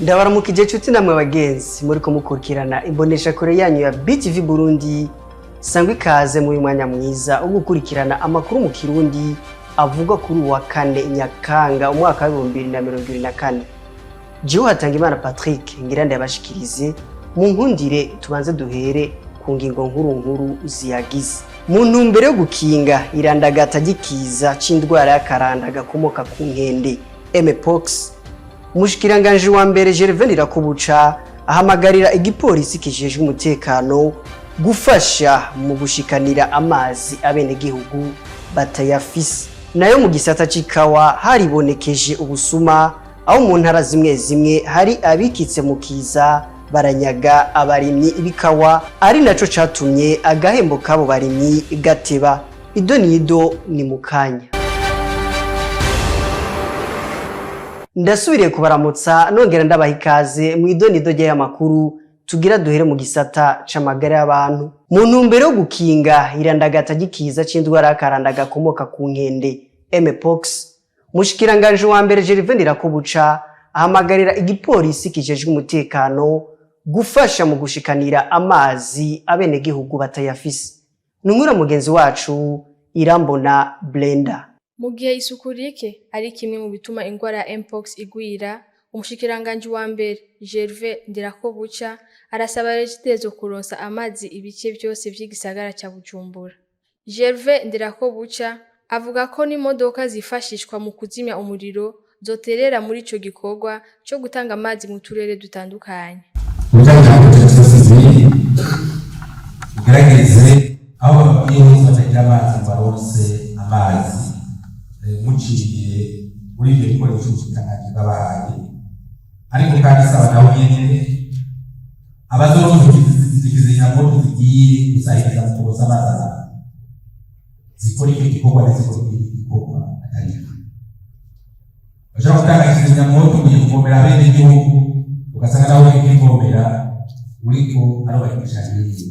Ndabaramukije cuti namwe bagenzi muriko mukurikirana imbonesha kure yanyu ya BTV Burundi. Sangwe ikaze muri mwanya mwiza wo gukurikirana amakuru mu Kirundi avuga kuri wa kane Nyakanga umwaka wa 2024. Jiho Hatangimana Patrick ngira ndabashikirize mu nkundire tubanze duhere ku ngingo nkuru ziyagize. Mu ntumbero yo gukinga irandagata gikiza c'indwara y'akaranda gakomoka ku nkende Mpox, Mushikiranganje wa mbere Gervais Ndirakobuca ahamagarira igipolisi kijejwe umutekano gufasha mu gushikanira amazi abenegihugu batayafise. Nayo mu gisata c'ikawa haribonekeje ubusuma aho mu ntara zimwe hari abikitse mu kiza baranyaga abarimyi ibikawa, ari naco catumye agahembo kabo barimyi gateba. Idonido ni mukanya. Ndasubiriye kubaramutsa nongera ndabaha ikaze mu idonido y'amakuru tugira duhere mu gisata c'amagara y'abantu. Mu ntumbero yo gukinga irandagata gikiza c'indwara y'akaranda gakomoka ku nkende Mpox, Mushikiranganje wa mbere Gervais Ndirakobuca ahamagarira igipolisi kijejwe umutekano gufasha mu gushikanira amazi abenegihugu batayafise. Nungura mugenzi wacu Irambona Blenda. Mu gihe isuku rike ari kimwe mu bituma ingwara ya Mpox igwira, umushikiranganje wa mbere Gervais Ndirakobuca arasaba leta kuronsa amazi ibice byose vy'igisagara ca Bujumbura. Gervais Ndirakobuca avuga ko n'imodoka zifashishwa mu kuzimya umuriro zoterera muri ico gikorwa cyo gutanga amazi mu turere dutandukanye. Gerageze aho iyo batagira amazi baronse amazi muciye muri ibyo bikoresho cy'ubushikiranganje bw'abahaye, ariko kandi saba nawe nyene abazoronka izikizimyamoto zigiye gusahiriza mu kuboza amazi zikora icyo gikorwa ndetse zikora igikorwa atariho. Bashobora gutanga ikizimyamoto kugiye kuvomera abenegihugu ugasanga nawe ukivomera uriko arobanisha neza.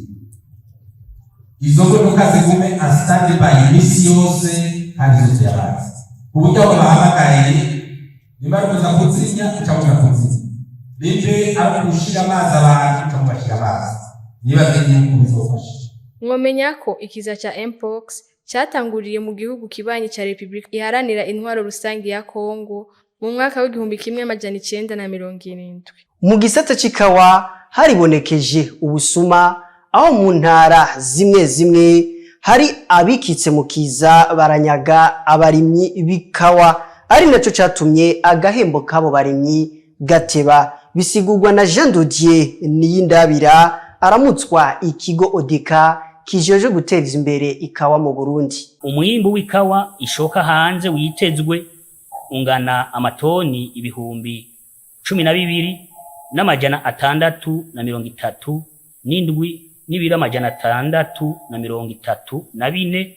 Izo modoka zigume asitande by imisi yose kandi zose yabazi. Uburyo bahamagaye niba ruza kuzimya ucamuza kuzimya. Rimbe ari gushira amazi abantu ucamubashira amazi. Niba bindi kubizofasha. Mwomenya ko ikiza ca Mpox cyatanguriye mu gihugu kibanyi ca Republika Iharanira Intwaro Rusangi ya Kongo mu mwaka w'1970. Mu gisata c'ikawa haribonekeje ubusuma aho mu ntara zimwe hari abikitse mu kiza baranyaga abarimyi bikawa, ari naco catumye agahembo kabo barimyi gateba. Bisigurwa na Jean Dodier Niyindabira aramutswa ikigo Odeka kijeje guteza imbere ikawa mu Burundi. Umwimbu w'ikawa ishoka hanze witezwe ungana amatoni ibihumbi 12,637 n'ibiro 634,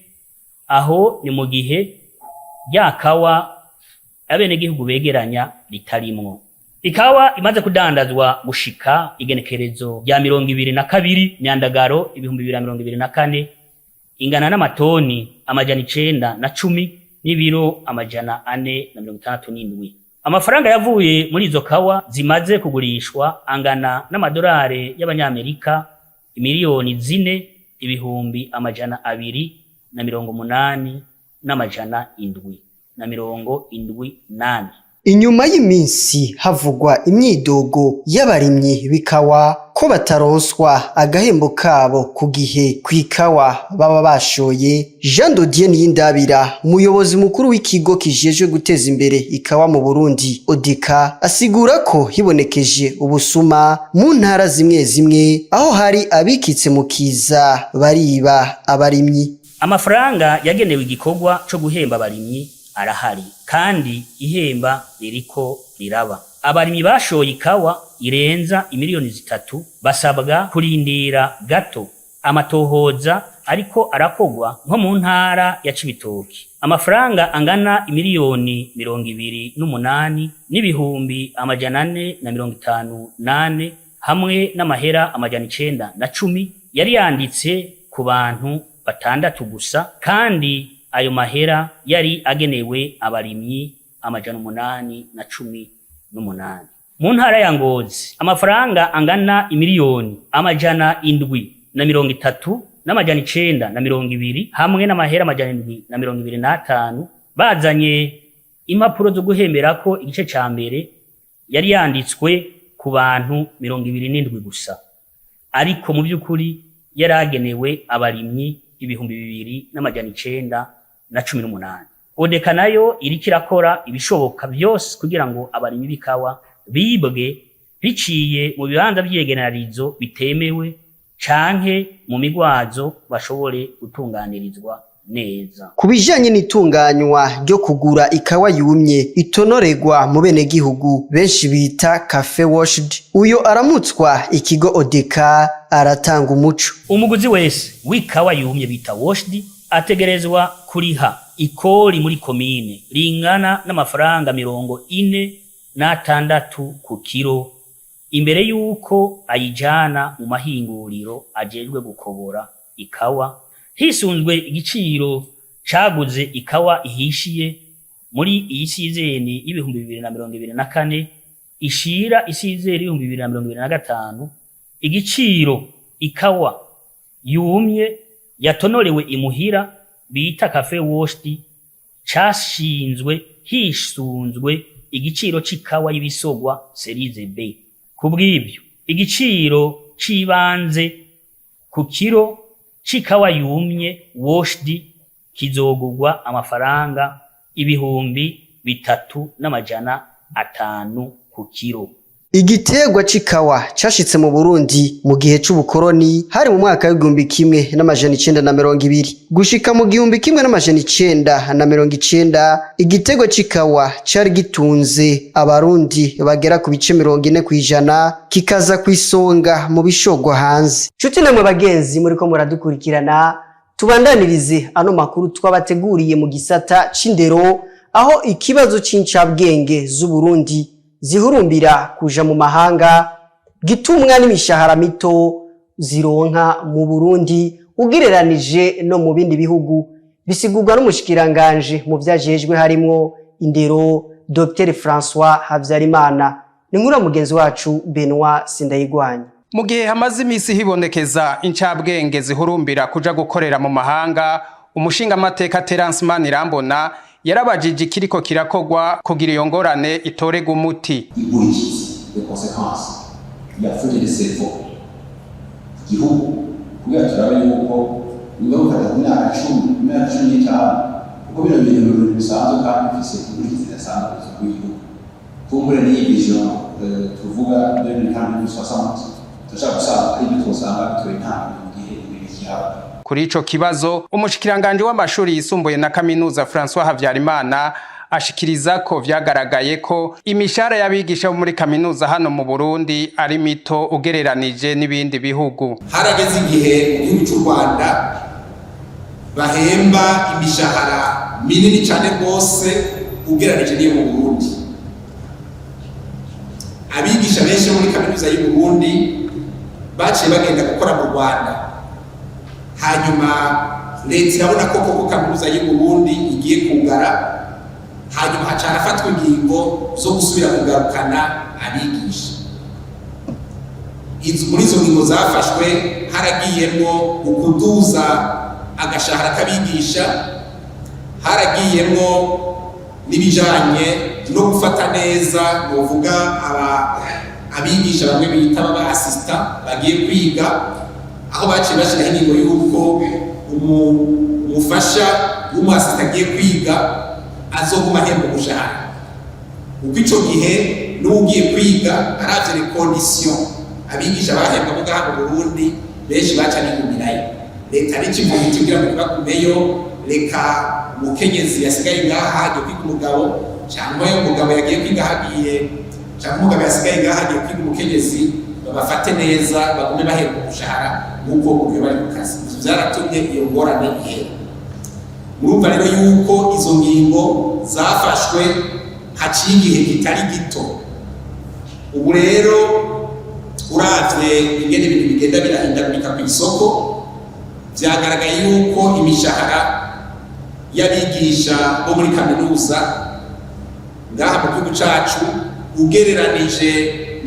aho ni mu gihe ryakawa abenegihugu begeranya ritarimwo. Ikawa imaze kudandazwa gushika igenekerezo rya 22 Myandagaro 2024 ingana n'amatoni 910 n'ibiro 467. Amafaranga yavuye muri izo kawa zimaze kugurishwa angana n'amadolari y'abanyamerika 4,288,778. Inyuma y'iminsi havugwa imyidogo y'abarimyi bikawa ko bataronswa agahembo kabo ku gihe kw'ikawa baba bashoye, Jean Dodier Niyindabira umuyobozi mukuru w'ikigo kijejwe guteza imbere ikawa mu Burundi Odeka asigura ko hibonekeje ubusuma mu ntara zimwe aho hari abikitse mu kiza bariba abarimyi. Amafaranga yagenewe igikorwa cyo guhemba abarimyi arahari kandi ihemba ririko riraba. Abarimyi bashoye ikawa irenza imiliyoni 3 basabwa kurindira gato amatohoza ariko arakogwa nko mu ntara ya Cibitoki. Amafaranga angana imiliyoni 28 n'ibihumbi 458 hamwe n'amahera 910 yari yanditse ku bantu batandatu gusa, kandi ayo mahera yari agenewe abarimyi 818. mu ntara ya Ngozi amafaranga angana imiliyoni 730 n'amajana 920 hamwe n'amahera 725 bazanye impapuro zo guhembera ko igice ca mbere yari yanditswe ku bantu 27 gusa, ariko mu by'ukuri yaragenewe abarimyi 2918. Odeka nayo iriko irakora ibishoboka byose kugira ngo abarimyi b'ikawa bibwe biciye mu bibanza by'yegenerarizo bitemewe canke mu migwazo bashobore gutunganirizwa neza. Kubijanye n'itunganywa ryo kugura ikawa yumye itonoregwa mu bene gihugu benshi bita cafe washed, uyo aramutswa ikigo Odeka aratanga umuco. Umuguzi wese w'ikawa yumye bita washed ategerezwa kuriha ikori muri komine ringana n'amafaranga 46 ku kilo imbere yuko ayijana mu mahinguriro ajejwe gukobora ikawa, hisunzwe igiciro caguze ikawa ihishiye muri iyi sizeni y'2024 ishira isizeri 2025. Igiciro ikawa yumye yatonorewe imuhira bita cafe washed cashinzwe hisunzwe igiciro c'ikawa y'ibisogwa Series B. Kubw'ibyo igiciro cibanze ku kilo c'ikawa yumye washed kizogurwa amafaranga 3,500 ku kilo. Igiterwa c'ikawa cashitse mu Burundi mu gihe c'ubukoroni hari mu mwaka w'1920 gushika mu 1990. Igiterwa c'ikawa cari gitunze abarundi bagera ku bice 40% kikaza kwisonga mu bishogwa hanze. Nshuti namwe bagenzi muriko muradukurikirana, tubandanirize ano makuru twabateguriye mu gisata c'indero, aho ikibazo c'incabwenge z'u Burundi zihurumbira kuja mu mahanga gitumwa n'imishahara mito zironka mu Burundi ugereranije no mu bindi bihugu, bisigurwa n'umushikiranganje mu vyajejwe harimo indero Dr François Havyarimana. Ni nkuru mugenzi wacu Benoit Sindayigwanya. Mu gihe hamaze imisi hibonekeza incabwenge zihurumbira kuja gukorera mu mahanga, umushinga amateka Terence Manirambona yarabajije kiriko kirakogwa kugira iyo ngorane itorega umuti. Les conséquences yafuje de cerveau igihugu kugira turabe yuko ingaruka y'imyaka 10 kuko bino bintu bisanzwe kandi bifise inkurikizi zidasanzwe z'igihugu. Kumbure n'iyi vision tuvuga 2060 turashaka gusanga ari ibyo twosanga bitoye nta gihe bikihaba. Kuri ico kibazo umushikiranganje w'amashuri yisumbuye na kaminuza François Havyarimana ashikiriza ko vyagaragaye ko imishahara y'abigisha muri kaminuza hano mu Burundi ari mito ugereranije n'ibindi bihugu. Harageze igihe mu gihugu cy'u Rwanda bahemba imishahara minini cyane rwose ugereranije n'iyo mu Burundi. Abigisha benshi muri kaminuza y'u Burundi baciye bagenda gukora mu Rwanda, hanyuma leta irabona ko kaminuza y'u Burundi igiye kugara, hanyuma hacana afatwa ingingo zo gusubira kugarukana abigisha. Muri izo ngingo zafashwe haragiyemo ukuduza agashahara k'abigisha, haragiyemo n'ibijanye no gufata neza novuga abigisha bamwe bita baba assistant bagiye kwiga, aho baciye bashiraho ingingo y'uko umufasha w'umu-assistant agiye kwiga azoguma ahembwa umushahara. Uko ico gihe n'ugiye kwiga aravye les conditions abigisha bahembwa mu gaha mu Burundi benshi baca n'igumirayo. Leta n'ikivuga kugira ngo bakumeyo, reka umukenyezi yasigaye ngaha hagiye kwiga umugabo, cyangwa umugabo yagiye kwiga hagiye, cyangwa umugabo yasigaye ngaha hagiye kwiga umukenyezi, babafate neza bagume bahembwa umushahara nk'uko uburyo bari mu kazi. Vyaratumye iyo ngorane ihera. Murumva rero yuko izo ngingo zafashwe haciye igihe kitari gito. Ubu rero uravye ingene ibintu bigenda birahindagurika ku isoko, vyagaragaye yuko imishahara y'abigisha bo muri kaminuza ngaha mu gihugu cacu ugereranije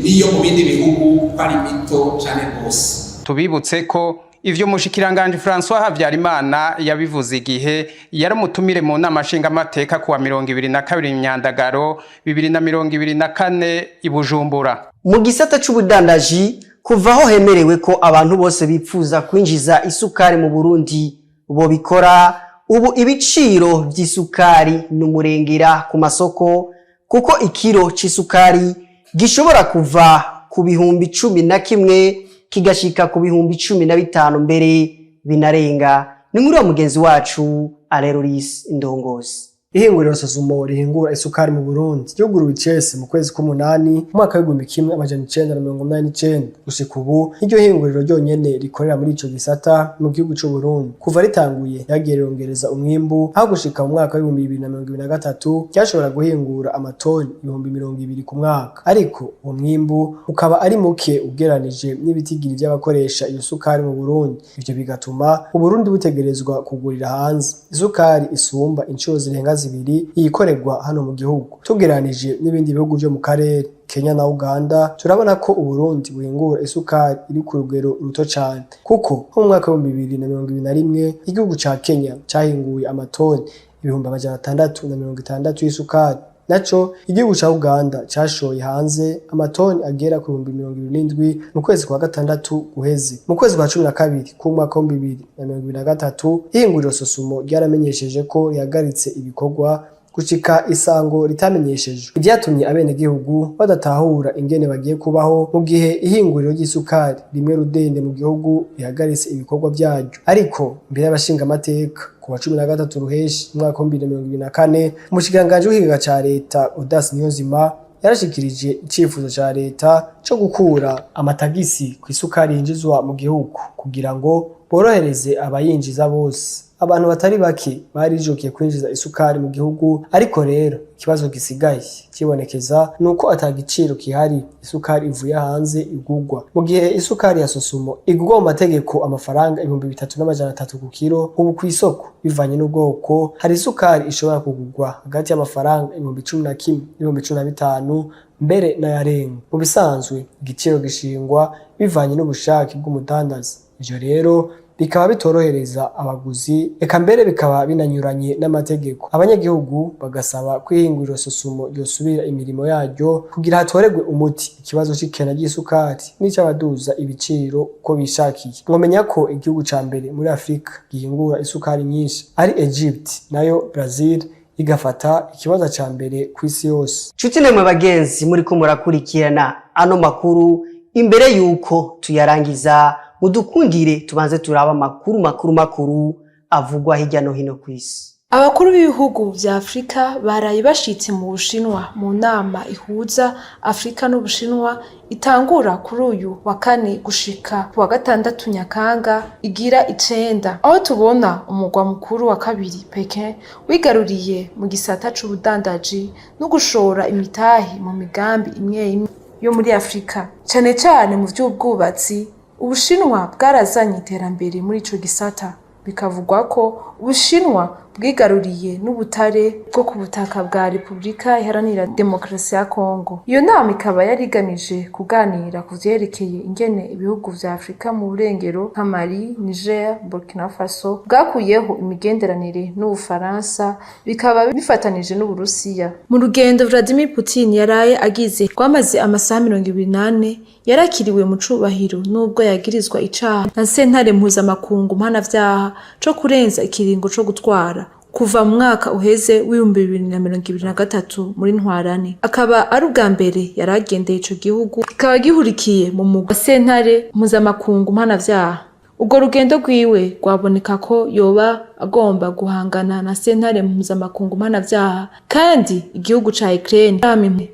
n'iyo mu bindi bihugu bari mito cyane rwose. Tubibutse ko ivyo mushikiranganje François Havyarimana yabivuze igihe yari umutumire mu nama nshingamateka kuwa 22 Myandagaro 2024 i Bujumbura. Mu gisata c'ubudandaji kuvaho hemerewe ko abantu bose bipfuza kwinjiza isukari mu Burundi bo bikora, ubu ibiciro vy'isukari n'umurengera ku masoko, kuko ikiro c'isukari gishobora kuva ku bihumbi 11 kigashika ku bihumbi 15 mbere binarenga. Ni muri wa mugenzi wacu Aleroris Ndongozi. Ihinguriro Sosumo rihingura isukari mu Burundi ryuguruwe icese mu kwezi k'umunani mwaka w'1989 gushika ubu iryo hinguriro ryonyene rikorera muri ico gisata mu gihugu c'u Burundi. Kuva ritanguye yagiye rongereza umwimbu aho gushika mu mwaka w'2023 cyashobora guhingura amatoni 200,000 ku mwaka, ariko uwo mwimbu ukaba ari muke ugeranije n'ibitigiri by'abakoresha iyo sukari mu Burundi. Ivyo bigatuma u Burundi butegerezwa kugurira hanze isukari isumba incuro zirenga zibiri iyikorerwa hano mu gihugu. Tugeranije n'ibindi bihugu byo mu karere Kenya na Uganda, turabona ko u Burundi buhingura isukari iri ku rugero ruto cyane, kuko mu mwaka wa 2021 igihugu ca Kenya cyahinguye amatoni 660 y'isukari. Naco igihugu ca Uganda cashoye hanze amatoni agera ku 27,000 mu kwezi kwa gatandatu guheze. Mu kwezi kwa 12 ku mwaka wa 2023 ihinguriro Sosumo ryaramenyesheje ko rihagaritse ibikorwa gushika isango ritamenyesheje. Ibyatumye abene gihugu badatahura ingene bagiye kubaho mu gihe ihinguriro ry'isukari rimwe rudende mu gihugu rihagaritse ibikorwa byaryo. Ariko mbere y'abashinga amateka kuwa 13 ruheshi mwaka wa 2024 umushikiranganje w'ikiga ca leta Audace Niyonzima yarashikirije icifuzo ca leta cyo gukura amatagisi ku isukari yinjizwa mu gihugu kugira ngo borohereze abayinjiza bose. Abantu batari bake barijukiye kwinjiza isukari mu gihugu, ariko rero ikibazo gisigaye kibonekeza nuko atagiciro kihari isukari ivuye hanze igugwa. Mu gihe isukari ya Sosumo igugwa mu mategeko amafaranga 3,300 ku kilo, ubu ku isoko bivanye n'ubwoko hari isukari ishobora kugugwa hagati y'amafaranga 11,000 n'15,000 mbere n'ayarenga. Mu bisanzwe igiciro gishingwa bivanye n'ubushake bw'umudandaza. Ivyo rero bikaba bitorohereza abaguzi, eka mbere bikaba binanyuranye n'amategeko. Abanyagihugu bagasaba kwihingurira Sosumo yosubira imirimo yaryo kugira hatoregwe umuti ikibazo c'ikena ry'isukari n'icabaduza ibiciro uko bishakiye. Mwomenya ko igihugu ca mbere muri Afrika gihingura isukari nyinshi ari Egypt, nayo Brazil igafata ikibazo ca mbere ku isi yose. Nshuti namwe bagenzi muri ko murakurikirana ano makuru, imbere yuko tuyarangiza mudukundire tubanze turaba makuru avugwa hirya no hino ku isi. Abakuru b'ibihugu vya Afrika baraye bashitse mu Bushinwa mu nama ihuza Afrika n'Ubushinwa itangura kuri uyu wa kane gushika ku wa gatandatu Nyakanga igira 9, aho tubona umugwa mukuru wa kabiri Pekin wigaruriye mu gisata c'ubudandaji no gushora imitahe mu migambi imwe yo muri Afrika, cyane cyane mu vy'ubwubatsi. Ubushinwa bwarazanye iterambere muri ico gisata, bikavugwa ko Ubushinwa bwigaruriye n'ubutare bwo ku butaka bwa Repubulika Iharanira Demokarasi ya Kongo. Iyo nama ikaba yarigamije kuganira ku vyerekeye ingene ibihugu vya Afrika mu burengero nka Mali, Niger, Burkina Faso bwakuyeho imigenderanire n'Ubufaransa, bikaba bifatanije n'Uburusiya. Mu rugendo Vladimir Putin yaraye agize rwamaze amasaha 28 yarakiriwe mu cubahiro nubwo yagirizwa icaha na sentare mpuzamakungu mpanavyaha co kurenza ikiringo co gutwara kuva mu mwaka uheze w'2023 muri Ntwarane. Akaba ari ubwa mbere yaragendeye ico gihugu kikaba gihurikiye mu mugwa sentare mpuzamakungu mpanavyaha. Ubwo rugendo rwiwe rwaboneka ko yoba agomba guhangana na sentare mpuzamakungu mpanavyaha, kandi igihugu ca Ukraine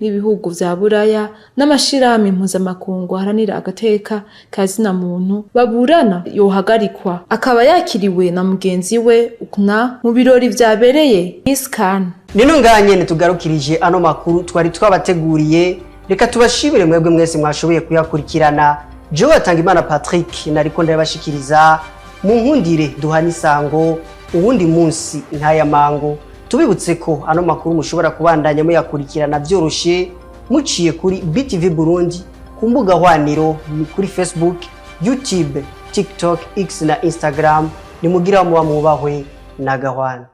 n'ibihugu vya Buraya n'amashirahamwe mpuzamakungu haranira agateka kazina muntu baburana yohagarikwa. Akaba yakiriwe na mugenzi we ukna mu birori vyabereye Iskan. Nino nganye tugarukirije ano makuru twari twabateguriye. Reka tubashimire mwebwe mwese mwashoboye kuyakurikirana. Joe Atangimana Patrick nariko ndabashikiriza. Mu nkundire duhana isango uwundi munsi nkaya mango. Tubibutse ko ano makuru mushobora kubandanya muyakurikirana byoroshe muciye kuri BTV Burundi ku mbuga hwaniro ni kuri Facebook, YouTube, TikTok, X na Instagram. Nimugira muba mubahwe na Gahwana.